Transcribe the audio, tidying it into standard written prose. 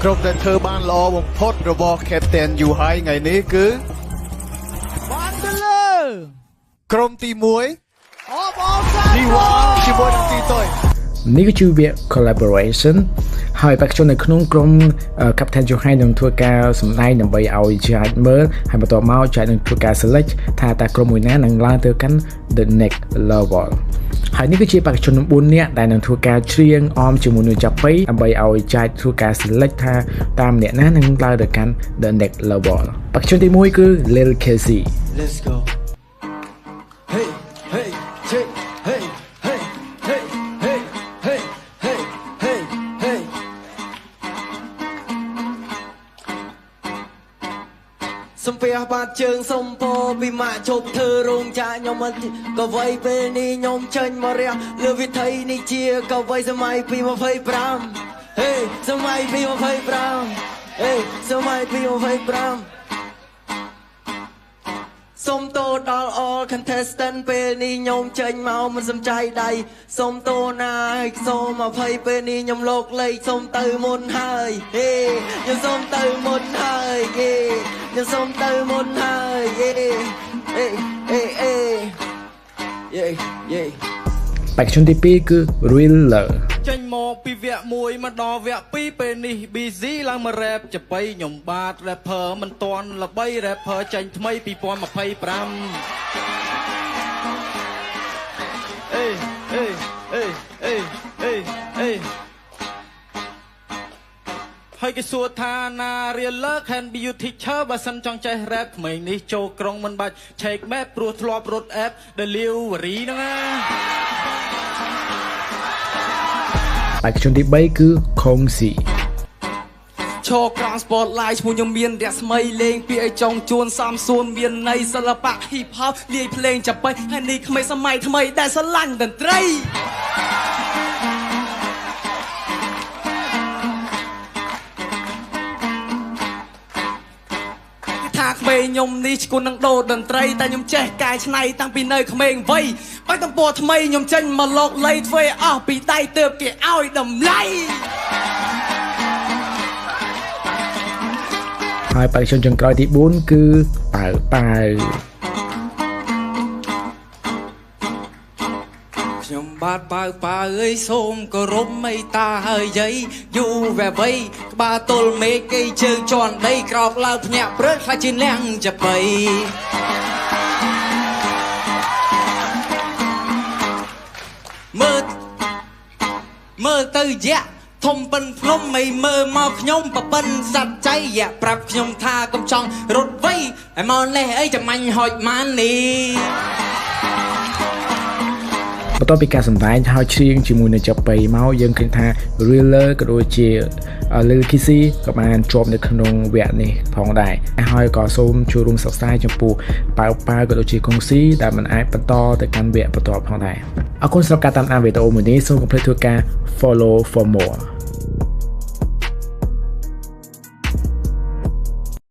ក្រុមដែលធ្វើបានល្អបំផុតរបស់ Captain Yu Hai ថ្ងៃនេះគឺបានទៅលើក្រុមទី1អូបងទីវ៉ាជាមួយនឹងទីតុយនេះគឺជាវគ្គ collaboration ហើយបេក្ខជននៅក្នុងក្រុម Captain Yu Hai នឹងធ្វើការសម្ដែងដើម្បីឲ្យចែកមើលហើយបន្ទាប់មកចែកនឹងធ្វើការ select ថាតើក្រុមមួយណានឹងឡើងទៅកាន់ the next level ហើយនេះគឺជាបេក្ខជន4នាក់ដែលនឹងធ្វើការច្រៀងអមជាមួយនឹងចាប៉ីដើម្បីឲ្យចែកធ្វើការ select ថាតាមអ្នកណានឹងឡើងទៅកាន់ the next level បេក្ខជនទី1គឺ Lil Casey Let's go Hey hey check hey hey hey hey hey hey hey hey សំពះបាត់ជើងសុំពោពីម៉ាក់ជប់ធ្វើរោងចាខ្ញុំមិនក៏វ័យពេលនេះខ្ញុំចេញមករះលើវិថីនេះជាក៏វ័យសម័យពី25 Hey សម័យពី25 Hey សម័យពី25សុំតោដល់ all contestant ពេលនេះខ្ញុំចេញមកមិនសំចៃដៃសុំតោណាឲ្យសូម20ពេលនេះខ្ញុំលោកលេខសុំទៅមុនហើយហេខ្ញុំសុំទៅមុនហើយហេខ្ញុំសុំទៅមុនហើយហេអេអេអេយេយេបេក្ខជនទី2គឺ Thriller ចេញមកពីវគ្គ1មកដល់វគ្គ2ពេលនេះ busy ឡើងមក rap ចបៃខ្ញុំបាទ rapper មិនទាន់ល្បី rapper ចេញថ្មី2025អេអេអេអេអេអេហើយគេសួរថាណា Thriller can be you teacher បើសិនចង់ចេះ rap ក្មេងនេះចូលក្រុងមិនបាច់ check map ព្រោះធ្លាប់រត់ app delivery ហ្នឹងណាបេក្ខជនទី3គឺ Kongsi ឈរក្រង spotlight ឈ្មោះខ្ញុំមានរស្មីលេងពីឲ្យចង់ជួនសំសួនមានន័យសិល្បៈ hip hop លាយភ្លេងចាប៉ីហើយនេះក្មេងសម័យថ្មីដែលស្រឡាញ់តន្ត្រីថាក្មេងខ្ញុំនេះឈ្គន់នឹងដូរតន្ត្រីតែខ្ញុំចេះកែច្នៃតាំងពីនៅក្មេងវ័យបើតំពរថ្មីខ្ញុំចេញមកលោកលៃធ្វើអស់ពីដៃទើបគេឲ្យតម្លៃហើយបេក្ខជនចុងក្រោយទី4គឺប៉ៅខ្ញុំបាទប៉ៅអើយសូមគោរពមេត្តាហើយយាយយូវែវៃក្បាលទល់មេឃគេជើងជន់ដីក្រោកឡើងភ្ញាក់ព្រឹកខ្លាចជាលៀងចបៃមើលទៅយៈធំប៉ិនភ្នំមិនមើលមកខ្ញុំប៉ប៉ិនសັດចៃយៈប្រាប់ខ្ញុំថាកុំចង់រត់វៃឲ្យមកលេះអីចាំាញ់ហុចម៉ាននេះបន្ទាប់ពីការសម្ដែងហើយច្រៀងជាមួយនឹងចាប៉ីមកយើងឃើញថា Thriller ក៏ដូចជា Lil Casey ក៏បានជាប់នៅក្នុងវគ្គនេះផងដែរហើយក៏សូមចូលរួមសិក្សាចំពោះប៉ៅក៏ដូចជា Kongsi ដែលមិនអាចបន្តទៅកាន់វគ្គបន្តផងដែរអរគុណសម្រាប់ការតាមដានវីដេអូមួយនេះសូមកុំភ្លេចធ្វើការ follow for more